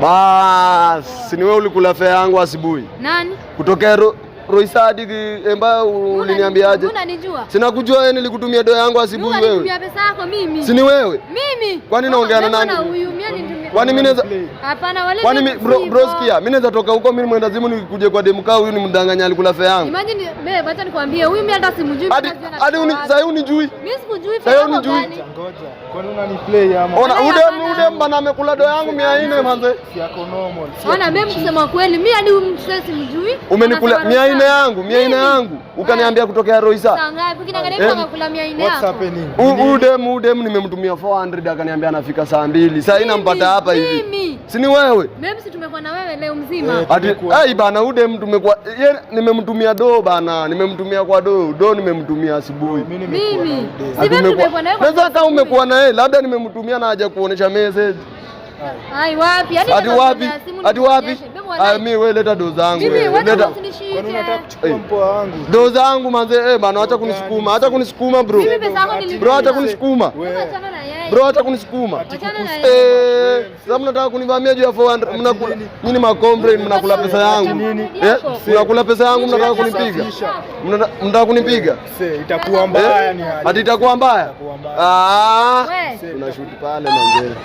Bas, ni wewe ulikula fare yangu asubuhi. Nani? Kutokea Roisadi ambaye uliniambiaje? Unanijua? Sina kujua wewe, nilikutumia do yangu asubuhi wewe. Unanitumia pesa yako mimi. Si ni wewe? Mimi. Kwani naongea na nani? Kwani mimi naweza Hapana wale. Kwani bro sikia, mimi naweza toka huko mimi mwenda zimu nikuje kwa demu kao huyu ni mdanganya alikula fare yangu. Imagine babe, acha nikwambie huyu mimi hata simjui. Hadi sasa unijui. Mimi sikujui fare yangu gani. Ngoja. Kwani unaniplay ama? Ona udem bana amekula do yangu 400 manze. Si yako normal. Ona mimi kusema kweli mimi hadi msesi simjui. Umenikula 400 yangu. Ukaniambia kutokea Roisa. Sasa ngapi kinaangalia akakula 400 yako. What's happening? Udem nimemtumia 400 akaniambia anafika saa 2. Sasa inampata hapa hivi. Mimi. Si ni wewe? Mimi si tumekuwa na wewe leo mzima. Ai bana udem tumekuwa nimemtumia do bana. Nimemtumia kwa do nimemtumia asubuhi. Mimi. Si mimi tumekuwa na wewe. Sasa kama umekuwa na yeye labda nimemtumia na haja kuonesha message. Ai wapi? Hadi wapi? Mimi wewe leta do zangu. Leta. Kwani unataka kuchukua mpoa wangu? Do zangu manze bana acha kunisukuma. Acha kunisukuma bro. Mimi pesa yako nilikupa. Bro acha kunisukuma. Achana na yeye. Bro acha kunisukuma. Sasa mnataka kunivamia juu ya 400 mnakula. Nyinyi ma complain mnakula pesa yangu. Mnakula pesa yangu mnataka kunipiga. Mnataka kunipiga? Itakuwa mbaya ni hali. Hadi itakuwa mbaya? Tunashuti pale manze.